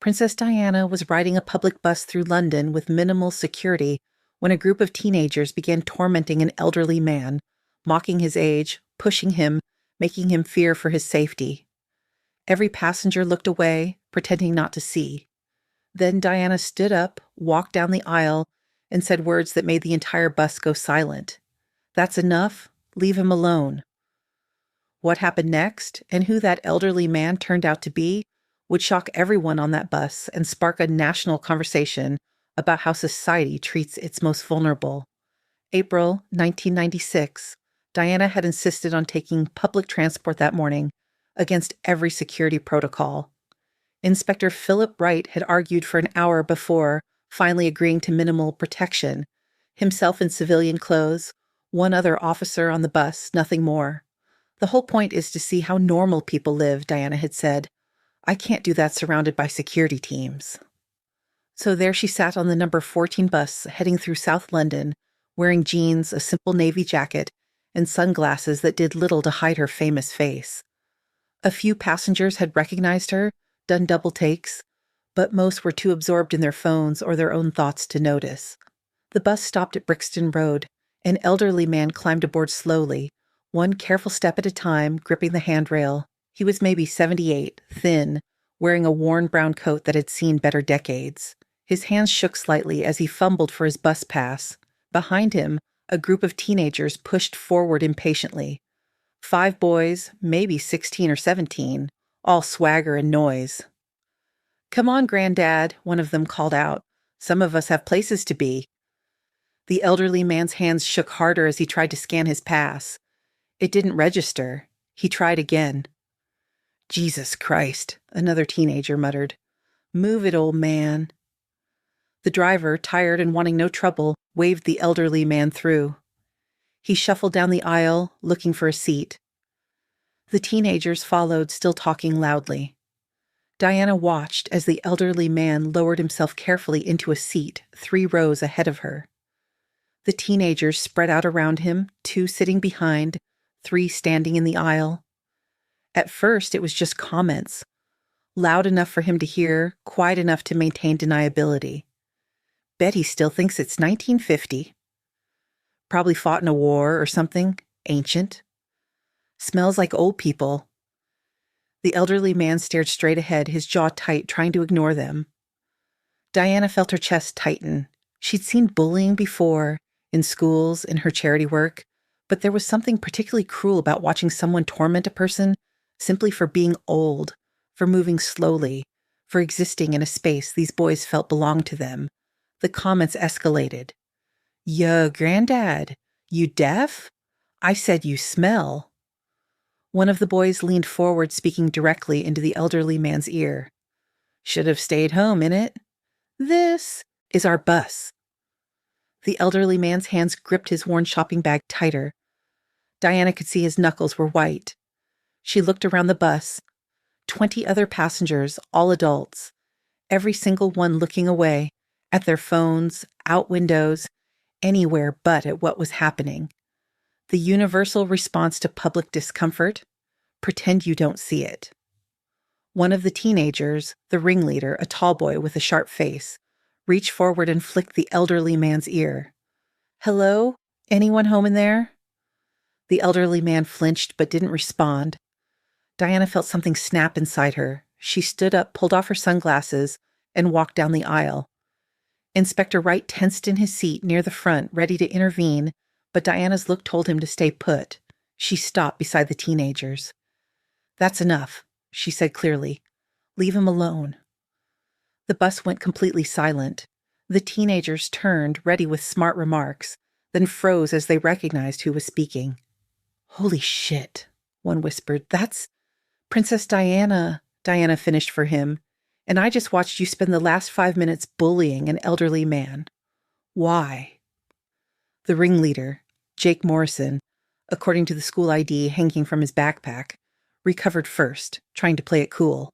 Princess Diana was riding a public bus through London with minimal security when a group of teenagers began tormenting an elderly man, mocking his age, pushing him, making him fear for his safety. Every passenger looked away, pretending not to see. Then Diana stood up, walked down the aisle, and said words that made the entire bus go silent. "That's enough. Leave him alone." What happened next, and who that elderly man turned out to be, would shock everyone on that bus and spark a national conversation about how society treats its most vulnerable. April 1996, Diana had insisted on taking public transport that morning against every security protocol. Inspector Philip Wright had argued for an hour before, finally agreeing to minimal protection. Himself in civilian clothes, one other officer on the bus, nothing more. "The whole point is to see how normal people live," Diana had said. "I can't do that surrounded by security teams." So there she sat on the number 14 bus heading through South London, wearing jeans, a simple navy jacket, and sunglasses that did little to hide her famous face. A few passengers had recognized her, done double takes, but most were too absorbed in their phones or their own thoughts to notice. The bus stopped at Brixton Road. An elderly man climbed aboard slowly, one careful step at a time, gripping the handrail. He was maybe 78, thin, wearing a worn brown coat that had seen better decades. His hands shook slightly as he fumbled for his bus pass. Behind him, a group of teenagers pushed forward impatiently. 5 boys, maybe 16 or 17, all swagger and noise. "Come on, Granddad," one of them called out. "Some of us have places to be." The elderly man's hands shook harder as he tried to scan his pass. It didn't register. He tried again. "Jesus Christ," another teenager muttered. "Move it, old man." The driver, tired and wanting no trouble, waved the elderly man through. He shuffled down the aisle, looking for a seat. The teenagers followed, still talking loudly. Diana watched as the elderly man lowered himself carefully into a seat 3 rows ahead of her. The teenagers spread out around him, 2 sitting behind, 3 standing in the aisle. At first, it was just comments, loud enough for him to hear, quiet enough to maintain deniability. "Bet he still thinks it's 1950. Probably fought in a war or something, ancient. Smells like old people." The elderly man stared straight ahead, his jaw tight, trying to ignore them. Diana felt her chest tighten. She'd seen bullying before, in schools, in her charity work, but there was something particularly cruel about watching someone torment a person simply for being old, for moving slowly, for existing in a space these boys felt belonged to them. The comments escalated. "Yo, Granddad, you deaf? I said you smell." One of the boys leaned forward, speaking directly into the elderly man's ear. "Should have stayed home, innit? This is our bus." The elderly man's hands gripped his worn shopping bag tighter. Diana could see his knuckles were white. She looked around the bus. 20 other passengers, all adults, every single one looking away, at their phones, out windows, anywhere but at what was happening. The universal response to public discomfort: pretend you don't see it. One of the teenagers, the ringleader, a tall boy with a sharp face, reached forward and flicked the elderly man's ear. "Hello? Anyone home in there?" The elderly man flinched but didn't respond. Diana felt something snap inside her. She stood up, pulled off her sunglasses, and walked down the aisle. Inspector Wright tensed in his seat near the front, ready to intervene, but Diana's look told him to stay put. She stopped beside the teenagers. "That's enough," she said clearly. "Leave him alone." The bus went completely silent. The teenagers turned, ready with smart remarks, then froze as they recognized who was speaking. "Holy shit," one whispered. "That's Princess Diana," Diana finished for him. "And I just watched you spend the last 5 minutes bullying an elderly man. Why?" The ringleader, Jake Morrison, according to the school ID hanging from his backpack, recovered first, trying to play it cool.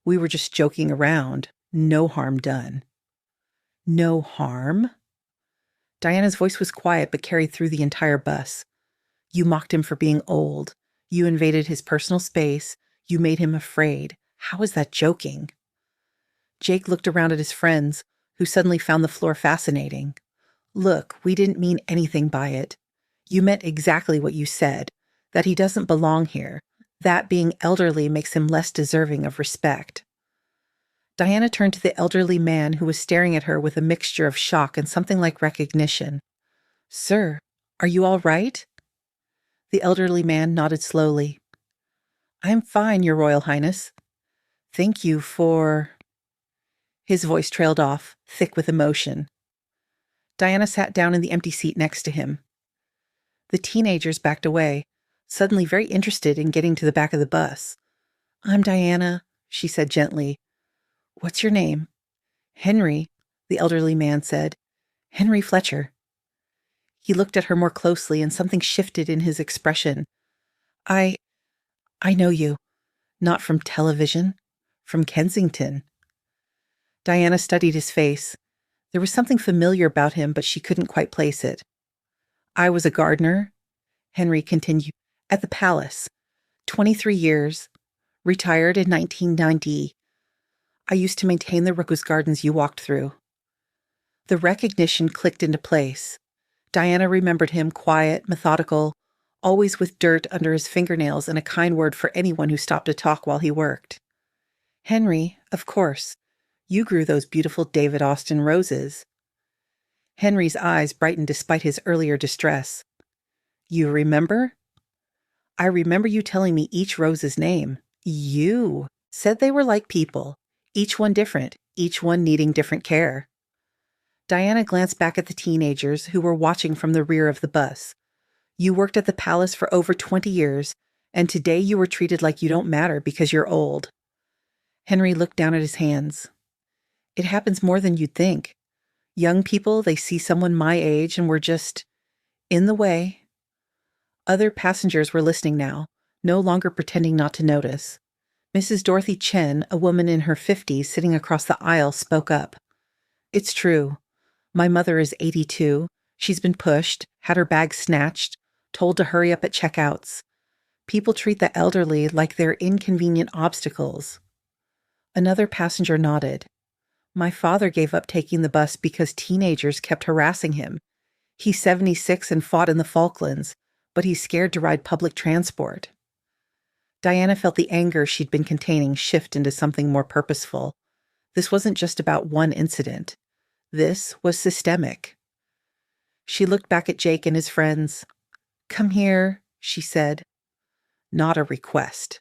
"We were just joking around. No harm done." "No harm?" Diana's voice was quiet but carried through the entire bus. "You mocked him for being old. You invaded his personal space. You made him afraid. How is that joking?" Jake looked around at his friends, who suddenly found the floor fascinating. Look, we didn't mean anything by it. You meant exactly what you said, that he doesn't belong here, that being elderly makes him less deserving of respect. Diana turned to the elderly man who was staring at her with a mixture of shock and something like recognition. Sir, are you all right? The elderly man nodded slowly. I'm fine, Your Royal Highness. Thank you for... His voice trailed off, thick with emotion. Diana sat down in the empty seat next to him. The teenagers backed away, suddenly very interested in getting to the back of the bus. I'm Diana, she said gently. What's your name? Henry, the elderly man said. Henry Fletcher. He looked at her more closely and something shifted in his expression. I know you. Not from television. From Kensington. Diana studied his face. There was something familiar about him, but she couldn't quite place it. I was a gardener, Henry continued, at the palace. 23 years. Retired in 1990. I used to maintain the rose gardens you walked through. The recognition clicked into place. Diana remembered him quiet, methodical, always with dirt under his fingernails and a kind word for anyone who stopped to talk while he worked. Henry, of course. You grew those beautiful David Austin roses. Henry's eyes brightened despite his earlier distress. You remember? I remember you telling me each rose's name. You said they were like people, each one different, each one needing different care. Diana glanced back at the teenagers who were watching from the rear of the bus. You worked at the palace for over 20 years, and today you were treated like you don't matter because you're old. Henry looked down at his hands. It happens more than you'd think. Young people, they see someone my age and we're just in the way. Other passengers were listening now, no longer pretending not to notice. Mrs. Dorothy Chen, a woman in her 50s sitting across the aisle, spoke up. It's true. My mother is 82. She's been pushed, had her bag snatched, told to hurry up at checkouts. People treat the elderly like they're inconvenient obstacles. Another passenger nodded. My father gave up taking the bus because teenagers kept harassing him. He's 76 and fought in the Falklands, but he's scared to ride public transport. Diana felt the anger she'd been containing shift into something more purposeful. This wasn't just about one incident. This was systemic. She looked back at Jake and his friends. Come here, she said. Not a request.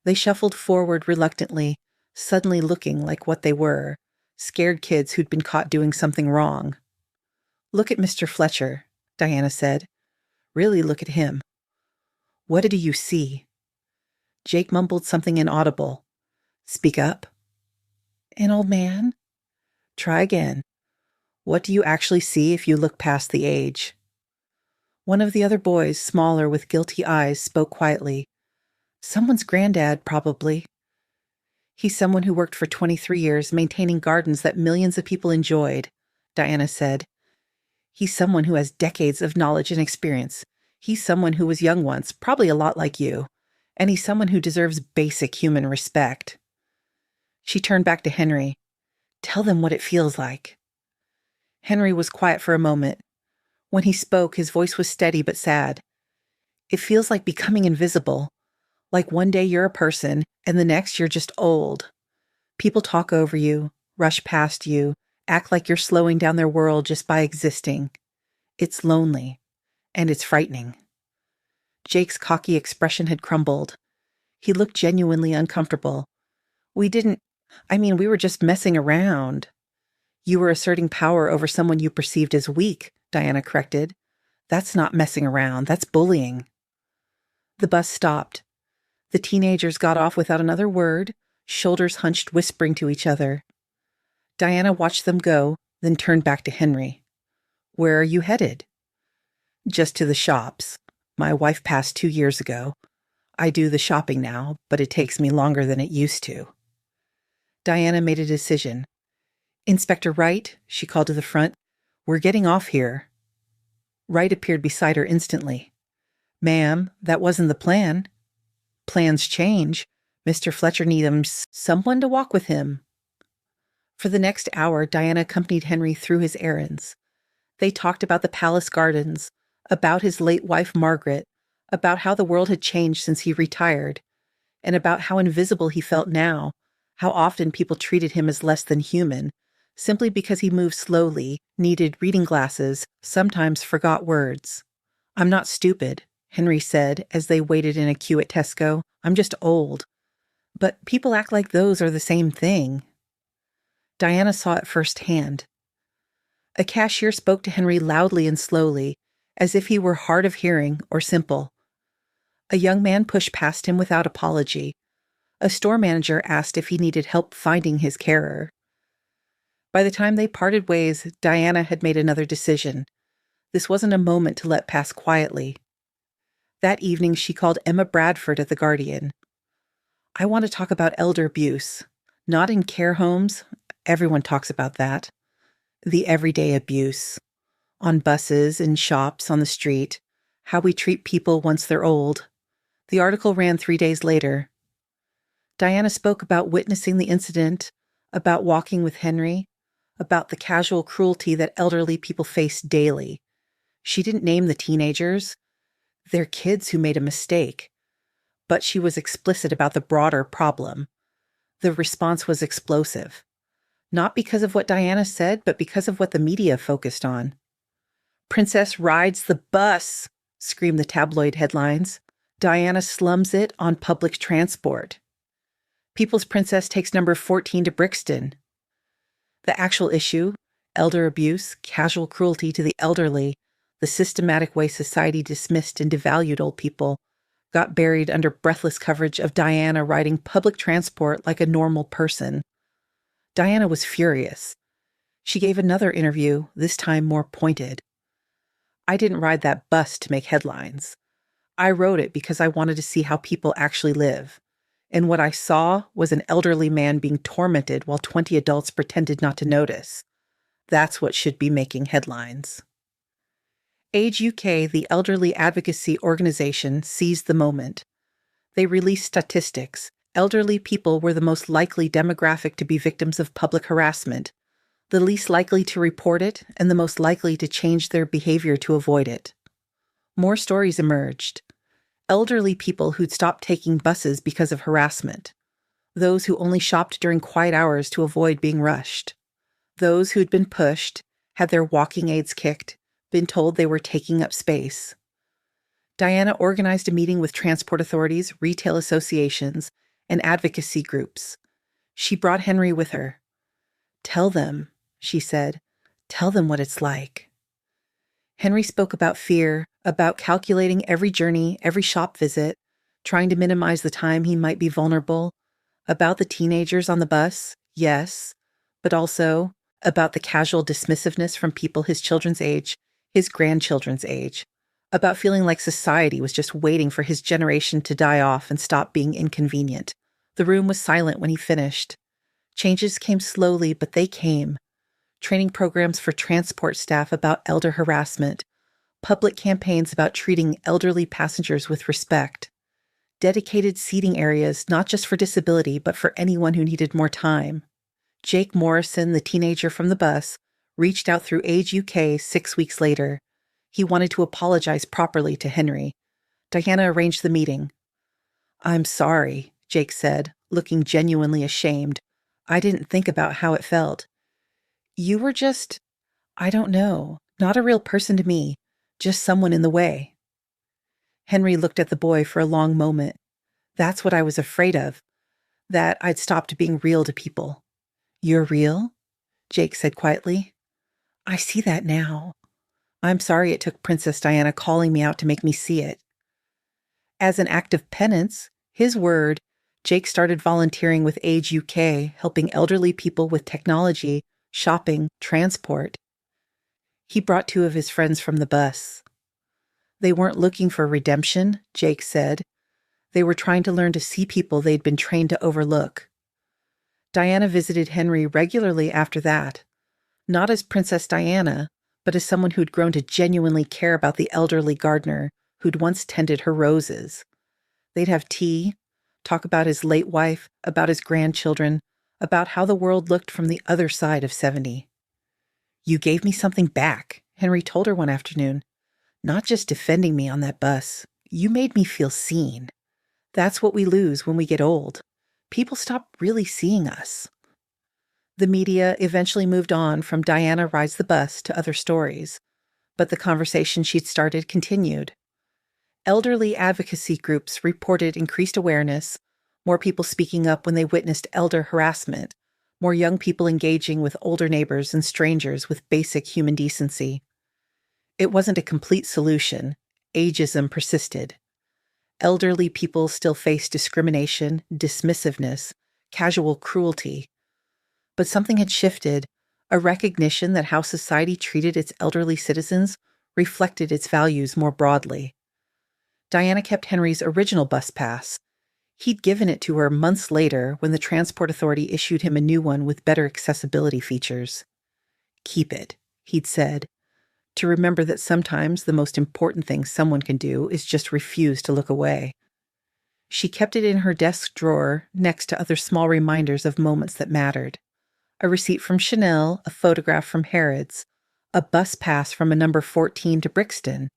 They shuffled forward reluctantly, suddenly looking like what they were, scared kids who'd been caught doing something wrong. Look at Mr. Fletcher, Diana said. Really look at him. What do you see? Jake mumbled something inaudible. Speak up. An old man? Try again. What do you actually see if you look past the age? One of the other boys, smaller with guilty eyes, spoke quietly. Someone's granddad, probably. He's someone who worked for 23 years maintaining gardens that millions of people enjoyed, Diana said. He's someone who has decades of knowledge and experience. He's someone who was young once, probably a lot like you. And he's someone who deserves basic human respect. She turned back to Henry. Tell them what it feels like. Henry was quiet for a moment. When he spoke, his voice was steady but sad. It feels like becoming invisible. Like one day you're a person, and the next you're just old. People talk over you, rush past you, act like you're slowing down their world just by existing. It's lonely, and it's frightening. Jake's cocky expression had crumbled. He looked genuinely uncomfortable. We were just messing around. You were asserting power over someone you perceived as weak, Diana corrected. That's not messing around, that's bullying. The bus stopped. The teenagers got off without another word, shoulders hunched, whispering to each other. Diana watched them go, then turned back to Henry. Where are you headed? Just to the shops. My wife passed 2 years ago. I do the shopping now, but it takes me longer than it used to. Diana made a decision. Inspector Wright, she called to the front. We're getting off here. Wright appeared beside her instantly. Ma'am, that wasn't the plan. Plans change. Mr. Fletcher needs someone to walk with him. For the next hour, Diana accompanied Henry through his errands. They talked about the palace gardens, about his late wife Margaret, about how the world had changed since he retired, and about how invisible he felt now, how often people treated him as less than human, simply because he moved slowly, needed reading glasses, sometimes forgot words. "I'm not stupid," Henry said as they waited in a queue at Tesco. "I'm just old." But people act like those are the same thing. Diana saw it firsthand. A cashier spoke to Henry loudly and slowly, as if he were hard of hearing or simple. A young man pushed past him without apology. A store manager asked if he needed help finding his carer. By the time they parted ways, Diana had made another decision. This wasn't a moment to let pass quietly. That evening, she called Emma Bradford at The Guardian. "I want to talk about elder abuse. Not in care homes. Everyone talks about that. The everyday abuse. On buses, in shops, on the street. How we treat people once they're old." The article ran 3 days later. Diana spoke about witnessing the incident, about walking with Henry, about the casual cruelty that elderly people face daily. She didn't name the teenagers. They're kids who made a mistake. But she was explicit about the broader problem. The response was explosive. Not because of what Diana said, but because of what the media focused on. "Princess rides the bus," screamed the tabloid headlines. "Diana slums it on public transport. People's Princess takes number 14 to Brixton." The actual issue, elder abuse, casual cruelty to the elderly, the systematic way society dismissed and devalued old people, got buried under breathless coverage of Diana riding public transport like a normal person. Diana was furious. She gave another interview, this time more pointed. "I didn't ride that bus to make headlines. I rode it because I wanted to see how people actually live. And what I saw was an elderly man being tormented while 20 adults pretended not to notice. That's what should be making headlines." Age UK, the elderly advocacy organization, seized the moment. They released statistics. Elderly people were the most likely demographic to be victims of public harassment, the least likely to report it, and the most likely to change their behavior to avoid it. More stories emerged. Elderly people who'd stopped taking buses because of harassment. Those who only shopped during quiet hours to avoid being rushed. Those who'd been pushed, had their walking aids kicked, been told they were taking up space. Diana organized a meeting with transport authorities, retail associations, and advocacy groups. She brought Henry with her. "Tell them," she said, "tell them what it's like." Henry spoke about fear, about calculating every journey, every shop visit, trying to minimize the time he might be vulnerable, about the teenagers on the bus, yes, but also about the casual dismissiveness from people his children's age, his grandchildren's age, about feeling like society was just waiting for his generation to die off and stop being inconvenient. The room was silent when he finished. Changes came slowly, but they came. Training programs for transport staff about elder harassment, public campaigns about treating elderly passengers with respect, dedicated seating areas not just for disability, but for anyone who needed more time. Jake Morrison, the teenager from the bus, reached out through Age UK 6 weeks later. He wanted to apologize properly to Henry. Diana arranged the meeting. "I'm sorry," Jake said, looking genuinely ashamed. "I didn't think about how it felt. You were just, I don't know, not a real person to me, just someone in the way." Henry looked at the boy for a long moment. "That's what I was afraid of, that I'd stopped being real to people." "You're real?" Jake said quietly. "I see that now. I'm sorry it took Princess Diana calling me out to make me see it." As an act of penance, his word, Jake started volunteering with Age UK, helping elderly people with technology, shopping, transport. He brought 2 of his friends from the bus. They weren't looking for redemption, Jake said. They were trying to learn to see people they'd been trained to overlook. Diana visited Henry regularly after that, not as Princess Diana, but as someone who'd grown to genuinely care about the elderly gardener who'd once tended her roses. They'd have tea, talk about his late wife, about his grandchildren, about how the world looked from the other side of 70. "You gave me something back," Henry told her one afternoon. "Not just defending me on that bus. You made me feel seen. That's what we lose when we get old. People stop really seeing us." The media eventually moved on from Diana rides the bus to other stories, but the conversation she'd started continued. Elderly advocacy groups reported increased awareness, more people speaking up when they witnessed elder harassment, more young people engaging with older neighbors and strangers with basic human decency. It wasn't a complete solution. Ageism persisted. Elderly people still faced discrimination, dismissiveness, casual cruelty. But something had shifted, a recognition that how society treated its elderly citizens reflected its values more broadly. Diana kept Henry's original bus pass. He'd given it to her months later when the Transport Authority issued him a new one with better accessibility features. "Keep it," he'd said, "to remember that sometimes the most important thing someone can do is just refuse to look away." She kept it in her desk drawer next to other small reminders of moments that mattered. A receipt from Chanel, a photograph from Harrods, a bus pass from a number 14 to Brixton,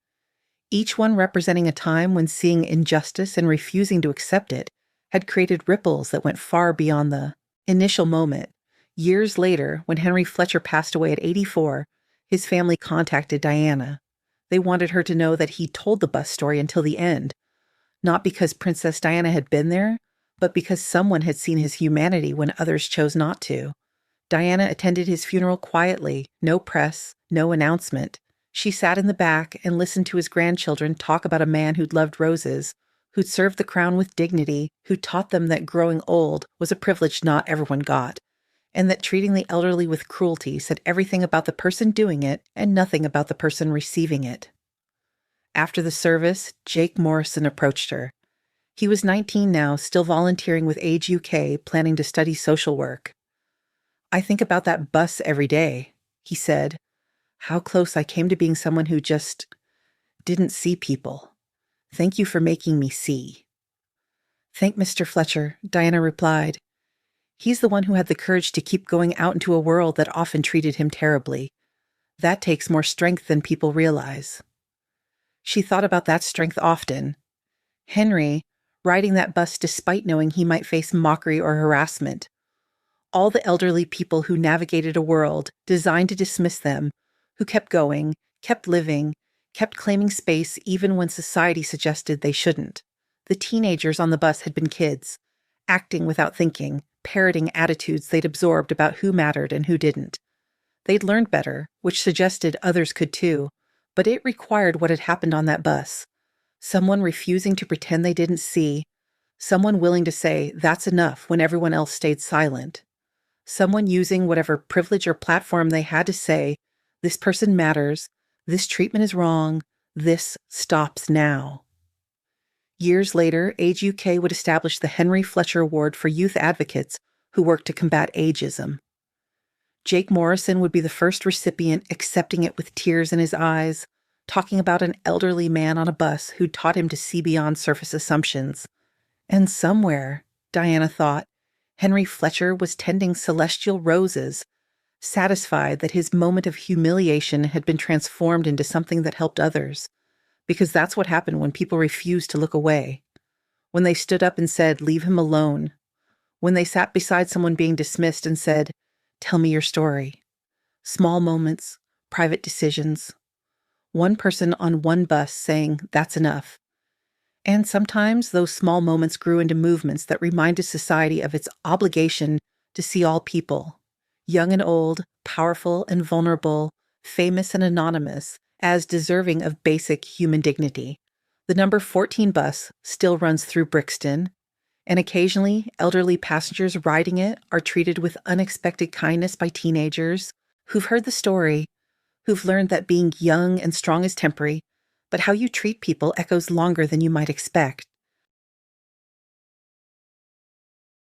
each one representing a time when seeing injustice and refusing to accept it had created ripples that went far beyond the initial moment. Years later, when Henry Fletcher passed away at 84, his family contacted Diana. They wanted her to know that he told the bus story until the end, not because Princess Diana had been there, but because someone had seen his humanity when others chose not to. Diana attended his funeral quietly, no press, no announcement. She sat in the back and listened to his grandchildren talk about a man who'd loved roses, who'd served the crown with dignity, who taught them that growing old was a privilege not everyone got, and that treating the elderly with cruelty said everything about the person doing it and nothing about the person receiving it. After the service, Jake Morrison approached her. He was 19 now, still volunteering with Age UK, planning to study social work. "I think about that bus every day," he said. "How close I came to being someone who just didn't see people. Thank you for making me see." "Thank Mr. Fletcher," Diana replied. "He's the one who had the courage to keep going out into a world that often treated him terribly. That takes more strength than people realize." She thought about that strength often. Henry, riding that bus despite knowing he might face mockery or harassment. All the elderly people who navigated a world designed to dismiss them, who kept going, kept living, kept claiming space even when society suggested they shouldn't. The teenagers on the bus had been kids, acting without thinking, parroting attitudes they'd absorbed about who mattered and who didn't. They'd learned better, which suggested others could too, but it required what had happened on that bus. Someone refusing to pretend they didn't see, someone willing to say that's enough when everyone else stayed silent, someone using whatever privilege or platform they had to say, "This person matters, this treatment is wrong, this stops now." Years later, Age UK would establish the Henry Fletcher Award for youth advocates who worked to combat ageism. Jake Morrison would be the first recipient, accepting it with tears in his eyes, talking about an elderly man on a bus who taught him to see beyond surface assumptions. And somewhere, Diana thought, Henry Fletcher was tending celestial roses, satisfied that his moment of humiliation had been transformed into something that helped others, because that's what happened when people refused to look away, when they stood up and said, "Leave him alone," when they sat beside someone being dismissed and said, "Tell me your story." Small moments, private decisions. One person on one bus saying, "That's enough." And sometimes those small moments grew into movements that reminded society of its obligation to see all people, young and old, powerful and vulnerable, famous and anonymous, as deserving of basic human dignity. The number 14 bus still runs through Brixton, and occasionally elderly passengers riding it are treated with unexpected kindness by teenagers who've heard the story, who've learned that being young and strong is temporary, but how you treat people echoes longer than you might expect.